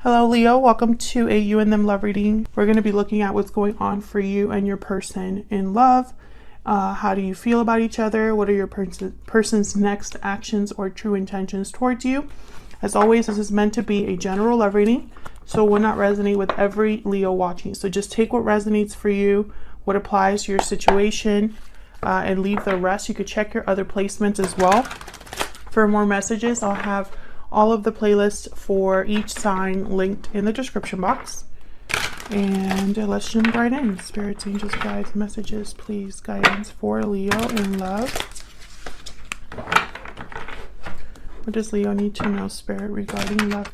Hello Leo, welcome to a you and them love reading. We're going to be looking at what's going on for you and your person in love. How do you feel about each other? What are your person's next actions or true intentions towards you? As always, this is meant to be a general love reading, so it will not resonate with every Leo watching. So just take what resonates for you, what applies to your situation, and leave the rest. You could check your other placements as well. For more messages, I'll have all of the playlists for each sign linked in the description box. And let's jump right in. Spirits, angels, guides, messages, please, guidance for Leo in love. What does Leo need to know, Spirit, regarding love?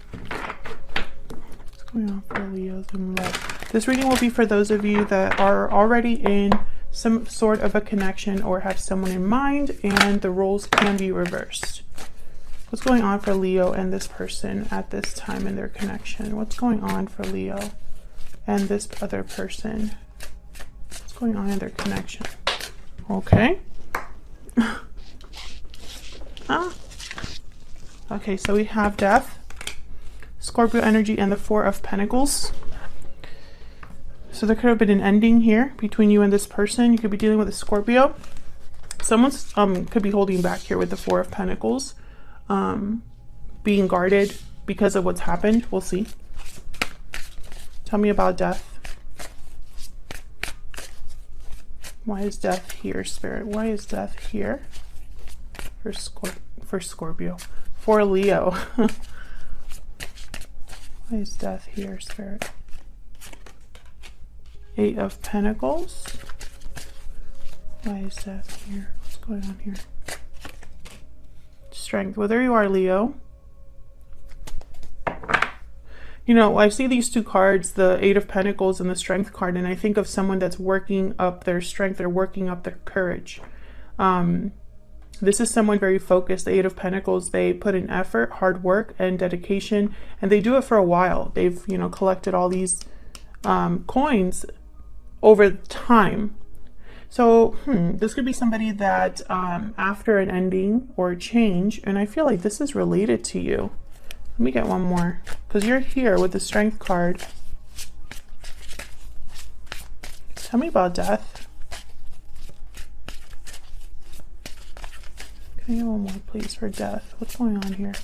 What's going on for Leos in love? This reading will be for those of you that are already in some sort of a connection or have someone in mind, and the roles can be reversed. What's going on for Leo and this person at this time in their connection? What's going on for Leo and this other person? What's going on in their connection? Okay. Okay, so we have Death, Scorpio energy, and the Four of Pentacles. So there could have been an ending here between you and this person. You could be dealing with a Scorpio. Someone's could be holding back here with the Four of Pentacles. Being guarded because of what's happened. We'll see. Tell me about Death. Why is Death here, Spirit? Why is Death here for Scorpio? For Leo. Why is Death here, Spirit? Eight of Pentacles. Why is Death here? What's going on here? Strength. Well, there you are, Leo. You know, I see these two cards, the Eight of Pentacles and the Strength card, and I think of someone that's working up their strength. They're working up their courage. This is someone very focused. The Eight of Pentacles, they put in effort, hard work, and dedication, and they do it for a while. They've, you know, collected all these coins over time. So, this could be somebody that after an ending or a change, and I feel like this is related to you. Let me get one more, because you're here with the Strength card. Tell me about Death. Can I get one more, please, for Death? What's going on here?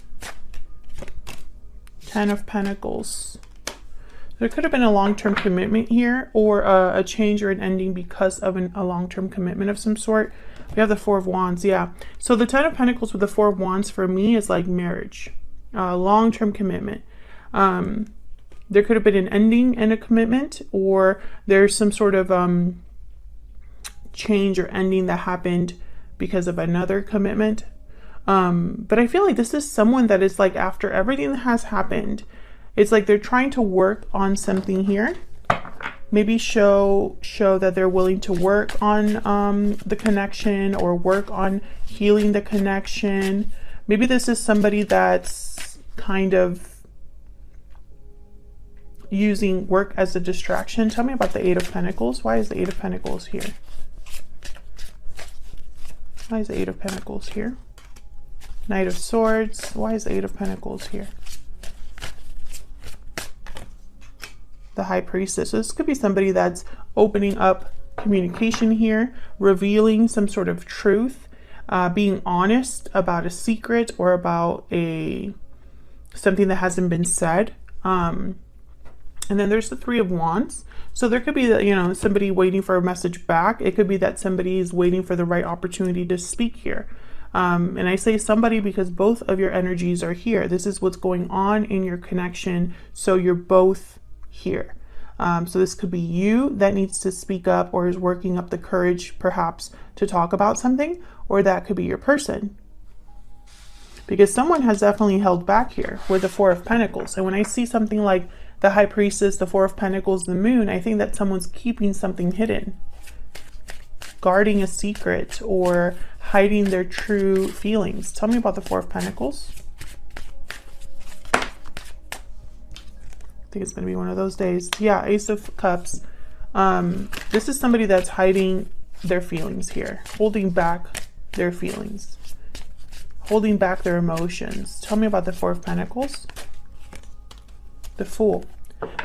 Ten of Pentacles. There could have been a long-term commitment here, or a change or an ending because of a long-term commitment of some sort. We have the Four of Wands, yeah. So the Ten of Pentacles with the Four of Wands for me is like marriage, long-term commitment. There could have been an ending and a commitment, or there's some sort of change or ending that happened because of another commitment. But I feel like this is someone that is like, after everything that has happened, it's like they're trying to work on something here. Maybe show that they're willing to work on the connection, or work on healing the connection. Maybe this is somebody that's kind of using work as a distraction. Tell me about the Eight of Pentacles. Why is the Eight of Pentacles here? Why is the Eight of Pentacles here? Knight of Swords. Why is the Eight of Pentacles here? The High Priestess. So this could be somebody that's opening up communication here, revealing some sort of truth, being honest about a secret or about something that hasn't been said. And then there's the Three of Wands. So there could be that, you know, somebody waiting for a message back. It could be that somebody is waiting for the right opportunity to speak here. And I say somebody because both of your energies are here. This is what's going on in your connection. So you're both here. So this could be you that needs to speak up, or is working up the courage perhaps to talk about something, or that could be your person, because someone has definitely held back here with the Four of Pentacles. And when I see something like the High Priestess, the Four of Pentacles, the Moon, I think that someone's keeping something hidden, guarding a secret, or hiding their true feelings. Tell me about the Four of Pentacles. I think it's going to be one of those days. Yeah, Ace of Cups. This is somebody that's hiding their feelings here, holding back their feelings, holding back their emotions. Tell me about the Four of Pentacles. The Fool.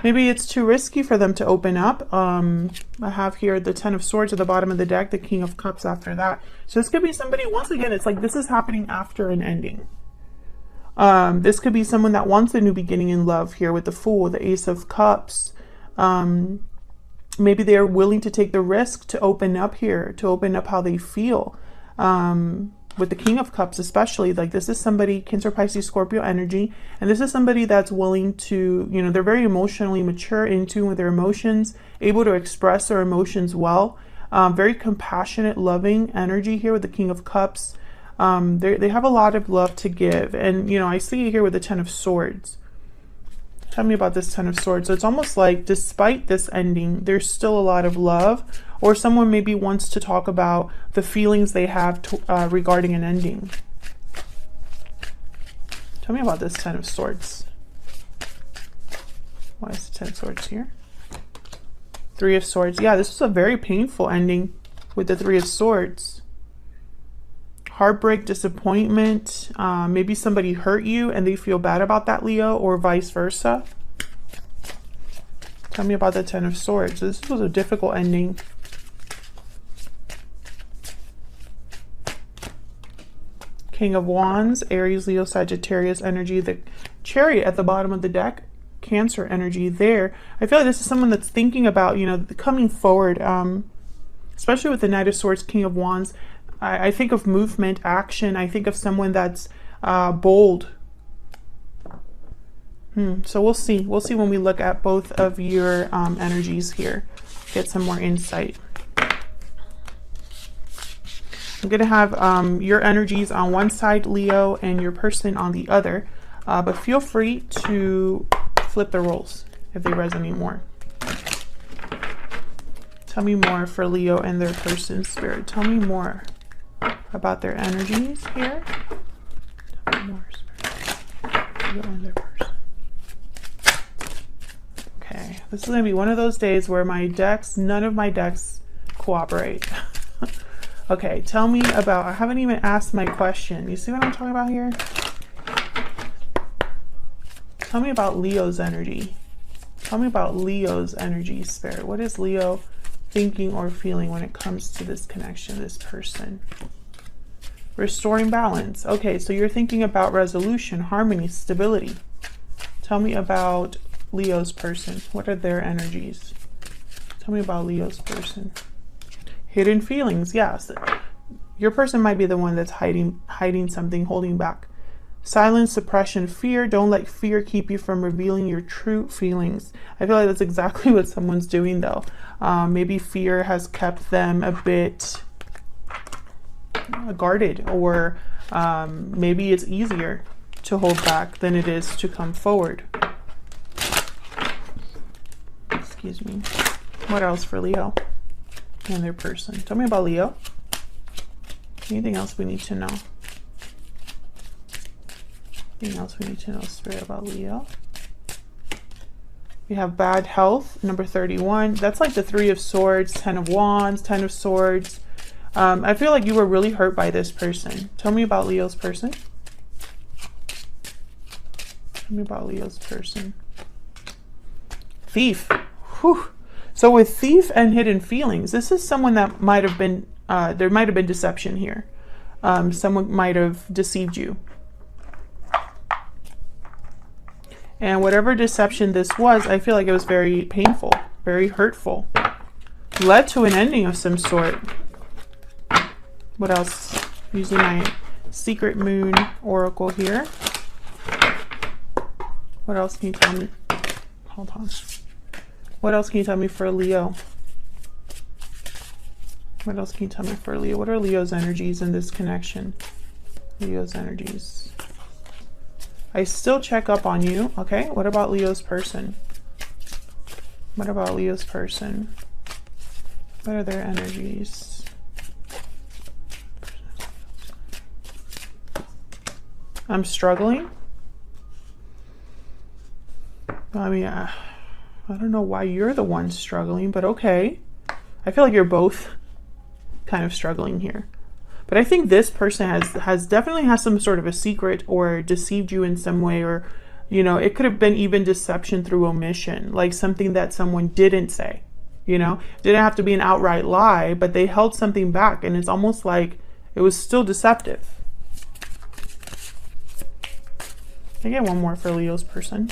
Maybe it's too risky for them to open up. I have here the Ten of Swords at the bottom of the deck, the King of Cups after that. So this could be somebody, once again, it's like this is happening after an ending. This could be someone that wants a new beginning in love here with the Fool, the Ace of Cups. Maybe they're willing to take the risk to open up here, to open up how they feel. With the King of Cups especially, like this is somebody, Cancer, Pisces, Scorpio energy, and this is somebody that's willing to, you know, they're very emotionally mature, in tune with their emotions, able to express their emotions well, very compassionate, loving energy here with the King of Cups. They have a lot of love to give, and, you know, I see it here with the Ten of Swords. Tell me about this Ten of Swords. So it's almost like despite this ending, there's still a lot of love, or someone maybe wants to talk about the feelings they have regarding an ending. Tell me about this Ten of Swords. Why is the Ten of Swords here? Three of Swords. Yeah, this was a very painful ending with the Three of Swords. Heartbreak, disappointment. Maybe somebody hurt you and they feel bad about that, Leo, or vice versa. Tell me about the Ten of Swords. This was a difficult ending. King of Wands, Aries, Leo, Sagittarius energy. The Chariot at the bottom of the deck, Cancer energy there. I feel like this is someone that's thinking about, you know, coming forward, especially with the Knight of Swords, King of Wands. I think of movement, action. I think of someone that's bold. So we'll see. We'll see when we look at both of your energies here. Get some more insight. I'm going to have your energies on one side, Leo, and your person on the other. But feel free to flip the roles if they resonate more. Tell me more for Leo and their person, Spirit. Tell me more about their energies here. Tell me more, Spirit. Leo and their person. Okay, this is going to be one of those days where my decks, none of my decks cooperate. Okay, tell me about, I haven't even asked my question. You see what I'm talking about here? Tell me about Leo's energy. Tell me about Leo's energy, Spirit. What is Leo thinking or feeling when it comes to this connection, this person? Restoring balance. Okay, so you're thinking about resolution, harmony, stability. Tell me about Leo's person. What are their energies? Tell me about Leo's person. Hidden feelings. Yes, your person might be the one that's hiding something, holding back. Silence, suppression, fear. Don't let fear keep you from revealing your true feelings. I feel like that's exactly what someone's doing, though. Maybe fear has kept them a bit guarded, or maybe it's easier to hold back than it is to come forward. Excuse me. What else for Leo and their person? Tell me about Leo. Anything else we need to know? Anything else we need to know, Spirit, about Leo? We have bad health, number 31. That's like the Three of Swords, Ten of Wands, Ten of Swords. I feel like you were really hurt by this person. Tell me about Leo's person. Tell me about Leo's person. Thief. Whew. So with Thief and Hidden Feelings, this is someone that might have been, there might have been deception here. Someone might have deceived you. And whatever deception this was, I feel like it was very painful, very hurtful. Led to an ending of some sort. What else? Using my Secret Moon Oracle here. What else can you tell me? Hold on. What else can you tell me for Leo? What else can you tell me for Leo? What are Leo's energies in this connection? Leo's energies. I still check up on you. Okay, what about Leo's person? What about Leo's person? What are their energies? I'm struggling. I mean, I don't know why you're the one struggling, but okay. I feel like you're both kind of struggling here. But I think this person has definitely has some sort of a secret, or deceived you in some way, or You know, it could have been even deception through omission, like something that someone didn't say, you know, didn't have to be an outright lie, but they held something back, and it's almost like it was still deceptive. I get one more for Leo's person.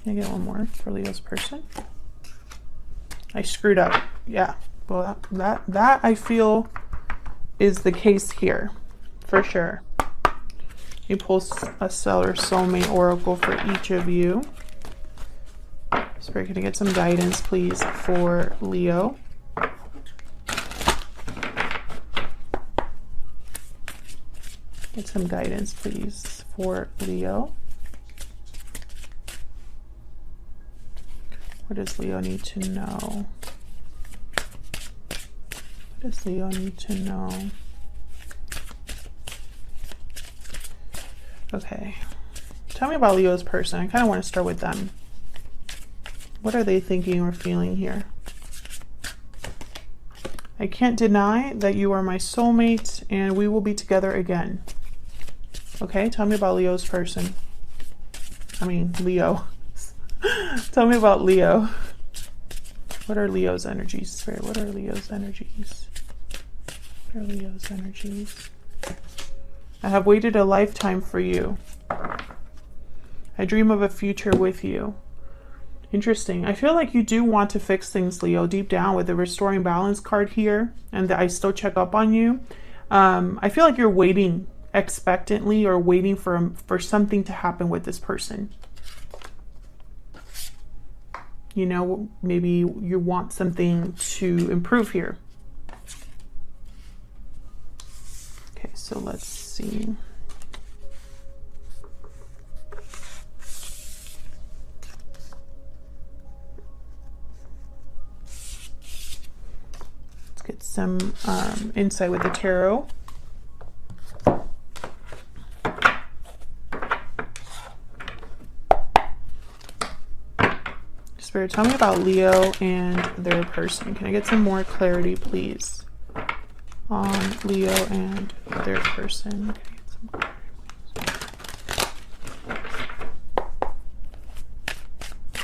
I get one more for Leo's person. I screwed up. Yeah. Well, that I feel is the case here for sure. You pull a stellar soulmate oracle for each of you. Spirit, can I get some guidance, please, for Leo? Get some guidance, please, for Leo. What does Leo need to know? What does Leo need to know? Okay. Tell me about Leo's person. I kind of want to start with them. What are they thinking or feeling here? I can't deny that you are my soulmate and we will be together again. Okay, tell me about Leo's person. I mean, Leo. Tell me about Leo. What are Leo's energies, Spirit? What are Leo's energies? What are Leo's energies? I have waited a lifetime for you. I dream of a future with you. Interesting. I feel like you do want to fix things, Leo, deep down with the restoring balance card here, and that I still check up on you. I feel like you're waiting expectantly or waiting for something to happen with this person. You know, maybe you want something to improve here. Okay, so let's see. Let's get some insight with the tarot. Spirit, tell me about Leo and their person. Can I get some more clarity, please, on Leo and their person?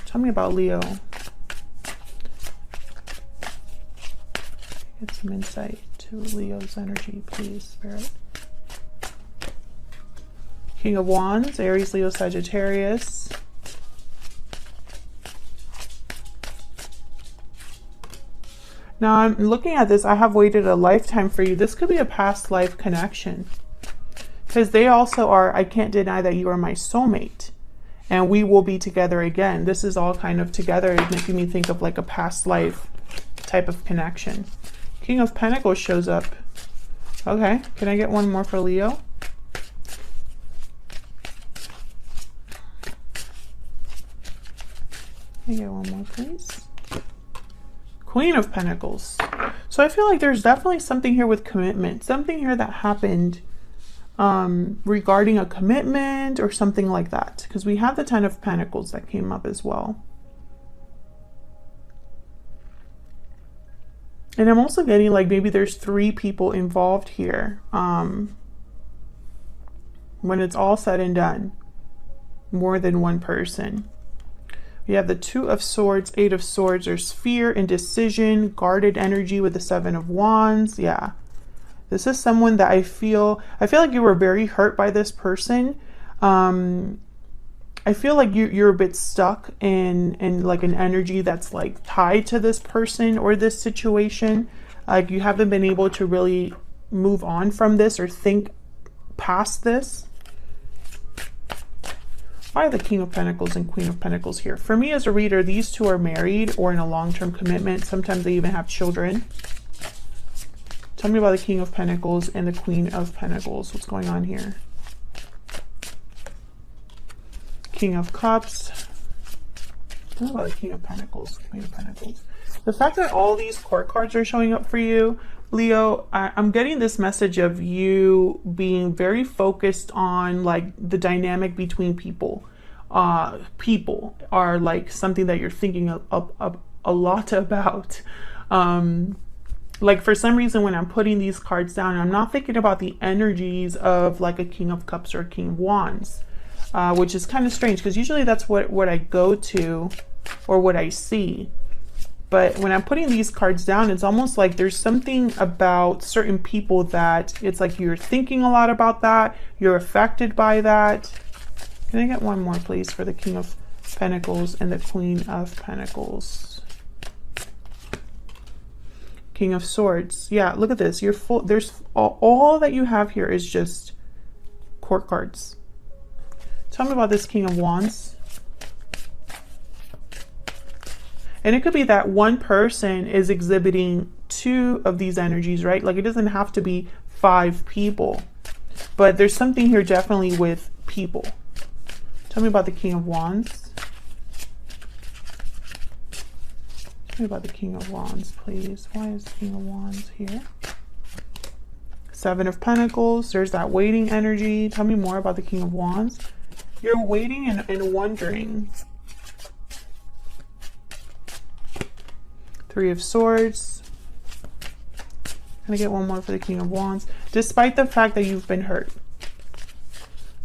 Tell me about Leo. Get some insight to Leo's energy, please, Spirit. King of Wands, Aries, Leo, Sagittarius. Now I'm looking at this, I have waited a lifetime for you. This could be a past life connection. Because they also are, I can't deny that you are my soulmate. And we will be together again. This is all kind of together. It's making me think of like a past life type of connection. King of Pentacles shows up. Okay, can I get one more for Leo? Can I get one more, please? Queen of Pentacles. So I feel like there's definitely something here with commitment. Something here that happened regarding a commitment or something like that. Because we have the Ten of Pentacles that came up as well. And I'm also getting like maybe there's 3 people involved here. When it's all said and done. More than one person. We have the 2 of Swords, 8 of Swords. There's fear, indecision, guarded energy with the 7 of Wands. Yeah. This is someone that I feel like you were very hurt by this person. I feel like you're a bit stuck in like an energy that's like tied to this person or this situation. Like you haven't been able to really move on from this or think past this. Why are the King of Pentacles and Queen of Pentacles here? For me as a reader, these 2 are married or in a long-term commitment. Sometimes they even have children. Tell me about the King of Pentacles and the Queen of Pentacles. What's going on here? King of Cups. Tell me about the King of Pentacles, Queen of Pentacles. The fact that all these court cards are showing up for you, Leo, I'm getting this message of you being very focused on like the dynamic between people. People are like something that you're thinking a lot about. Like for some reason when I'm putting these cards down, I'm not thinking about the energies of like a King of Cups or a King of Wands, which is kind of strange because usually that's what I go to or what I see. But when I'm putting these cards down, it's almost like there's something about certain people that it's like you're thinking a lot about that, you're affected by that. Can I get one more, please, for the King of Pentacles and the Queen of Pentacles? King of Swords. Yeah, look at this. You're full. There's all that you have here is just court cards. Tell me about this King of Wands. And it could be that one person is exhibiting 2 of these energies, right? Like it doesn't have to be 5 people, but there's something here definitely with people. Tell me about the King of Wands. Tell me about the King of Wands, please. Why is the King of Wands here? 7 of Pentacles. There's that waiting energy. Tell me more about the King of Wands. You're waiting and wondering. 3 of Swords. Can I get one more for the King of Wands? Despite the fact that you've been hurt.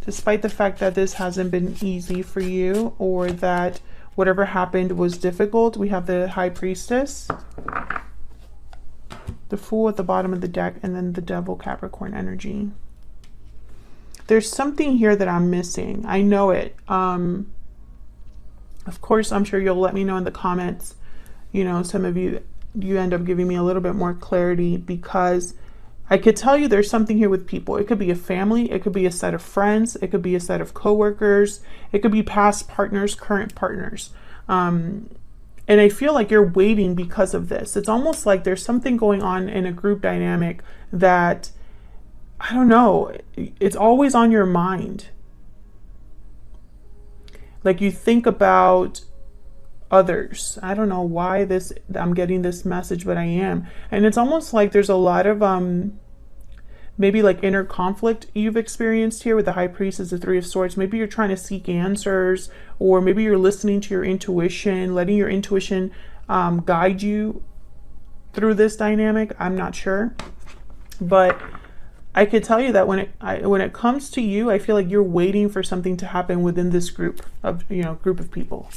Despite the fact that this hasn't been easy for you, or that whatever happened was difficult, we have the High Priestess, the Fool at the bottom of the deck, and then the Devil, Capricorn energy. There's something here that I'm missing. I know it. Of course, I'm sure you'll let me know in the comments. You know, some of you end up giving me a little bit more clarity, because I could tell you there's something here with people. It could be a family. It could be a set of friends. It could be a set of coworkers. It could be past partners, current partners. And I feel like you're waiting because of this. It's almost like there's something going on in a group dynamic that, I don't know, it's always on your mind. Like you think about others. I don't know why I'm getting this message, but I am. And it's almost like there's a lot of maybe like inner conflict you've experienced here with the High Priestess, the 3 of Swords. Maybe you're trying to seek answers, or maybe you're listening to your intuition, letting your intuition guide you through this dynamic. I'm not sure, but I could tell you that when it comes to you, I feel like you're waiting for something to happen within this group of people.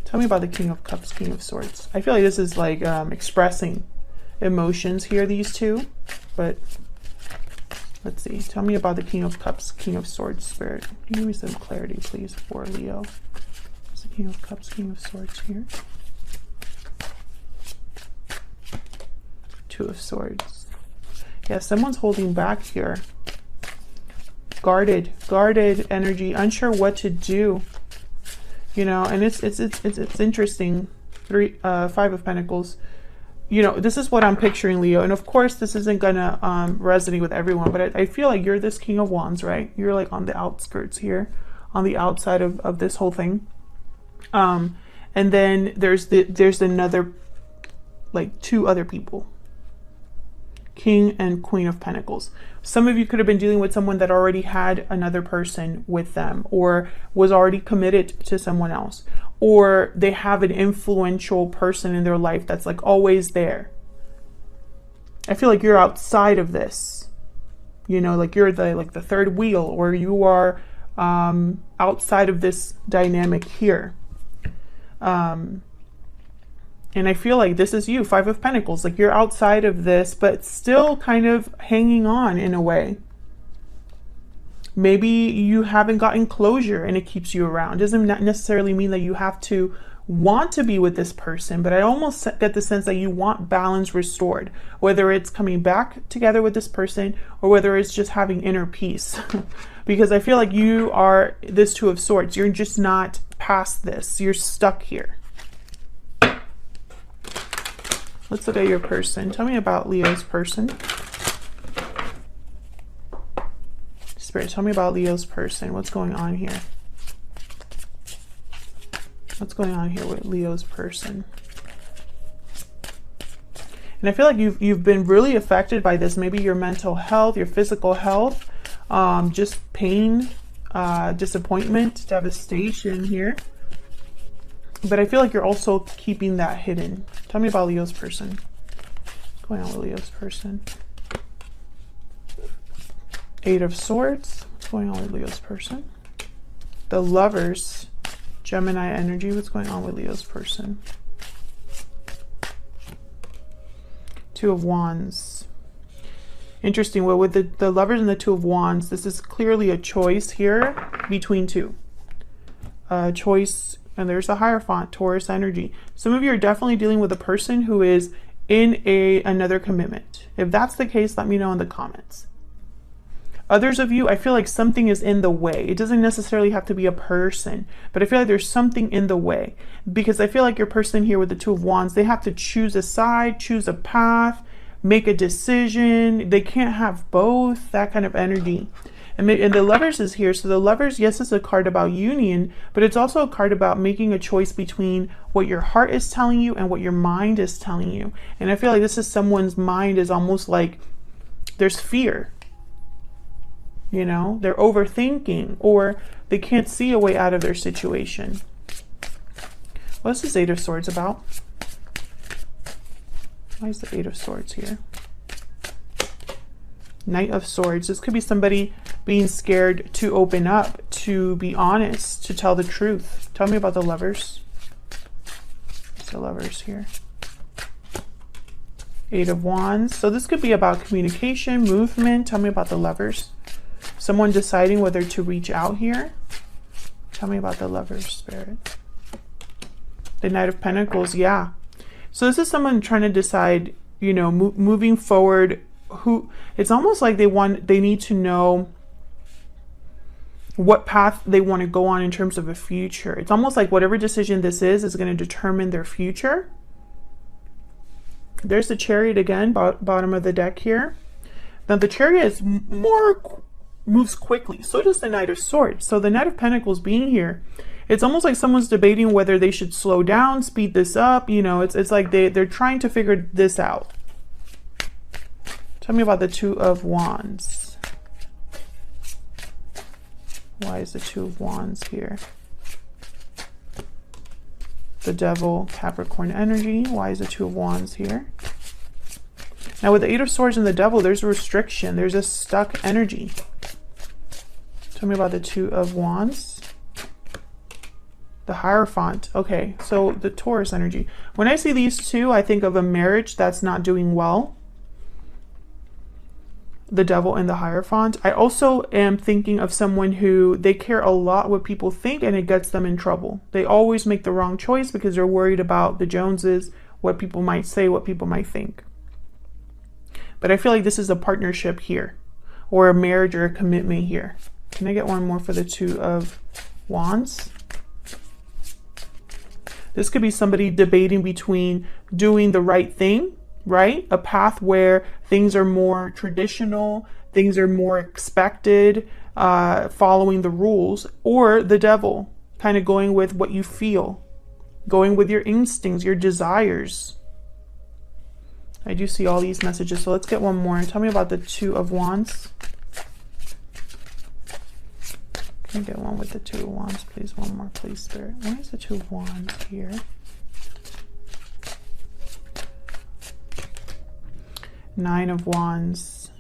Tell me about the King of Cups, King of Swords. I feel like this is like expressing emotions here, these two. But let's see. Tell me about the King of Cups, King of Swords, Spirit. Can you give me some clarity, please, for Leo? Is the King of Cups, King of Swords here? 2 of Swords. Yeah, someone's holding back here. Guarded energy, unsure what to do. You know, and it's interesting. 5 of Pentacles. You know, this is what I'm picturing, Leo. And of course, this isn't gonna resonate with everyone, but I feel like you're this King of Wands, right? You're like on the outskirts here, on the outside of this whole thing. And then there's another, like 2 other people. King and Queen of Pentacles. Some of you could have been dealing with someone that already had another person with them, or was already committed to someone else, or they have an influential person in their life that's like always there. I feel like you're outside of this, you know, like you're the third wheel, or you are outside of this dynamic here. And I feel like this is you, 5 of Pentacles. Like you're outside of this, but still kind of hanging on in a way. Maybe you haven't gotten closure and it keeps you around. Doesn't necessarily mean that you have to want to be with this person, but I almost get the sense that you want balance restored, whether it's coming back together with this person or whether it's just having inner peace. Because I feel like you are this 2 of Swords. You're just not past this. You're stuck here. Let's look at your person. Tell me about Leo's person. Spirit, tell me about Leo's person. What's going on here? What's going on here with Leo's person? And I feel like you've been really affected by this. Maybe your mental health, your physical health, just pain, disappointment, devastation here. But I feel like you're also keeping that hidden. Tell me about Leo's person. What's going on with Leo's person? Eight of Swords. What's going on with Leo's person? The Lovers. Gemini energy. What's going on with Leo's person? Two of Wands. Interesting. Well, with the Lovers and the Two of Wands, this is clearly a choice here between two. Choice, and there's the Hierophant, Taurus energy. Some of you are definitely dealing with a person who is in another commitment. If that's the case, let me know in the comments. Others of you, I feel like something is in the way. It doesn't necessarily have to be a person, but I feel like there's something in the way, because I feel like your person here with the Two of Wands, they have to choose a side, choose a path, make a decision. They can't have both, that kind of energy. And the Lovers is here. So the Lovers, yes, it's a card about union, but it's also a card about making a choice between what your heart is telling you and what your mind is telling you. And I feel like this is someone's mind is almost like there's fear. You know, they're overthinking, or they can't see a way out of their situation. What's this Eight of Swords about? Why is the Eight of Swords here? Knight of Swords. This could be somebody being scared to open up, to be honest, to tell the truth. Tell me about the Lovers. What's the Lovers here? Eight of Wands. So this could be about communication, movement. Tell me about the Lovers. Someone deciding whether to reach out here. Tell me about the Lovers, Spirit. The Knight of Pentacles, yeah. So this is someone trying to decide, you know, moving forward. Who, it's almost like they need to know what path they want to go on in terms of a future. It's almost like whatever decision this is going to determine their future. There's the Chariot again, bottom of the deck here. Now the Chariot is moves quickly. So does the Knight of Swords. So the Knight of Pentacles being here, it's almost like someone's debating whether they should slow down, speed this up. You know, it's like they're trying to figure this out. Tell me about the Two of Wands. Why is the Two of Wands here? The Devil, Capricorn energy. Why is the Two of Wands here? Now with the Eight of Swords and the Devil, there's a restriction. There's a stuck energy. Tell me about the Two of Wands. The Hierophant. Okay, so the Taurus energy. When I see these two, I think of a marriage that's not doing well. The Devil and the Hierophant. I also am thinking of someone who they care a lot what people think, and it gets them in trouble. They always make the wrong choice because they're worried about the Joneses, what people might say, what people might think. But I feel like this is a partnership here, or a marriage or a commitment here. Can I get one more for the Two of Wands? This could be somebody debating between doing the right thing, right? A path where things are more traditional, things are more expected, following the rules, or the Devil, kind of going with what you feel, going with your instincts, your desires. I do see all these messages, so let's get one more. Tell me about the Two of Wands. Can I get one with the Two of Wands, please? One more, please, Spirit. Why is the Two of Wands here? Nine of Wands.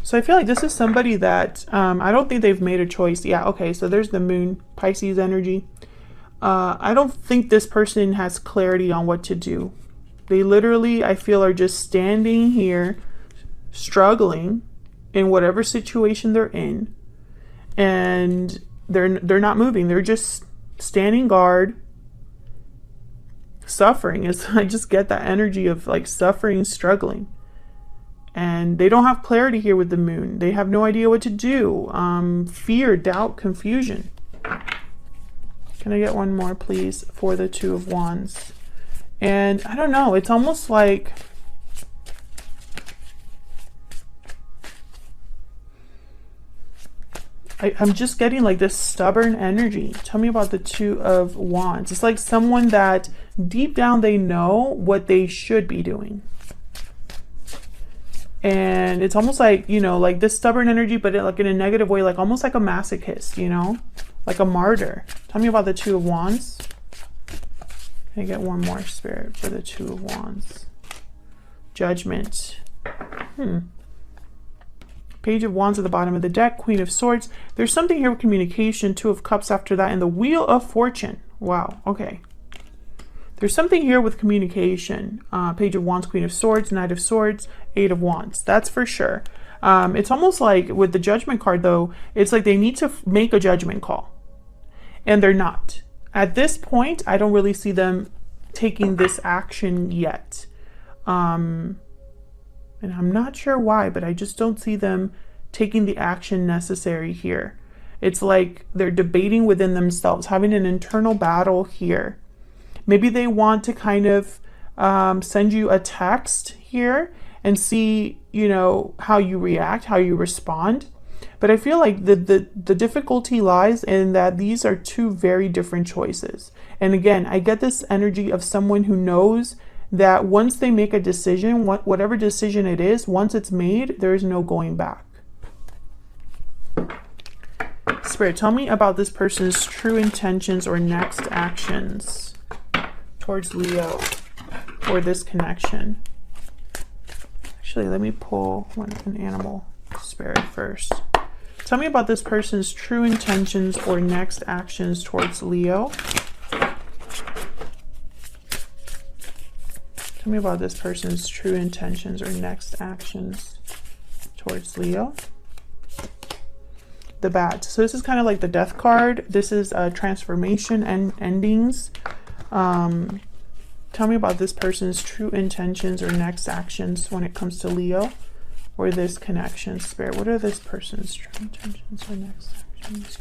So I feel like this is somebody that I don't think they've made a choice. Yeah, okay, so there's the Moon, Pisces energy. I don't think this person has clarity on what to do. They literally, I feel, are just standing here struggling in whatever situation they're in, and they're not moving. They're just standing guard, suffering. I just get that energy of like suffering, struggling. And they don't have clarity here with the Moon. They have no idea what to do. Fear, doubt, confusion. Can I get one more, please, for the Two of Wands? And I don't know, it's almost like I'm just getting like this stubborn energy. Tell me about the Two of Wands. It's like someone that deep down they know what they should be doing. And it's almost like, you know, like this stubborn energy, but like in a negative way, like almost like a masochist, you know, like a martyr. Tell me about the Two of Wands. Can I get one more, Spirit, for the Two of Wands? Judgment. Page of Wands at the bottom of the deck. Queen of Swords. There's something here with communication. Two of Cups after that. And the Wheel of Fortune. Wow. Okay. There's something here with communication. Page of Wands, Queen of Swords, Knight of Swords, Eight of Wands. That's for sure. It's almost like with the Judgment card, though, it's like they need to make a judgment call. And they're not. At this point, I don't really see them taking this action yet. And I'm not sure why, but I just don't see them taking the action necessary here. It's like they're debating within themselves, having an internal battle here. Maybe they want to kind of send you a text here and see, you know, how you react, how you respond. But I feel like the difficulty lies in that these are two very different choices. And again, I get this energy of someone who knows that once they make a decision, whatever decision it is, once it's made, there is no going back. Spirit, tell me about this person's true intentions or next actions towards Leo or this connection. Actually, let me pull an animal spirit first. Tell me about this person's true intentions or next actions towards Leo. Tell me about this person's true intentions or next actions towards Leo. The Bat. So this is kind of like the Death card. This is a transformation and endings. Tell me about this person's true intentions or next actions when it comes to Leo or this connection. Spirit, what are this person's true intentions or next actions?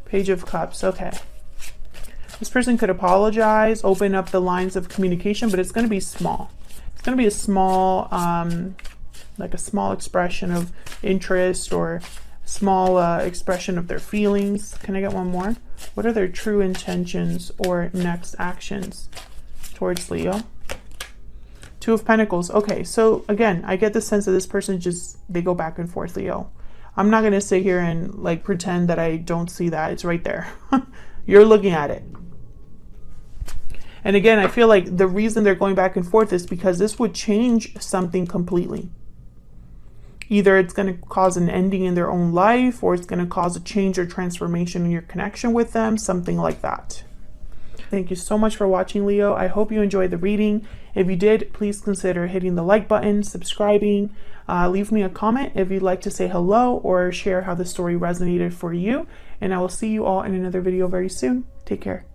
Page of Cups. Okay. This person could apologize, open up the lines of communication, but it's going to be small. It's going to be a small, like a small expression of interest or small expression of their feelings. Can I get one more? What are their true intentions or next actions towards Leo? Two of Pentacles. Okay, so again, I get the sense that this person they go back and forth, Leo. I'm not going to sit here and like pretend that I don't see that. It's right there. You're looking at it. And again, I feel like the reason they're going back and forth is because this would change something completely. Either it's going to cause an ending in their own life, or it's going to cause a change or transformation in your connection with them, something like that. Thank you so much for watching, Leo. I hope you enjoyed the reading. If you did, please consider hitting the like button, subscribing, leave me a comment if you'd like to say hello or share how the story resonated for you. And I will see you all in another video very soon. Take care.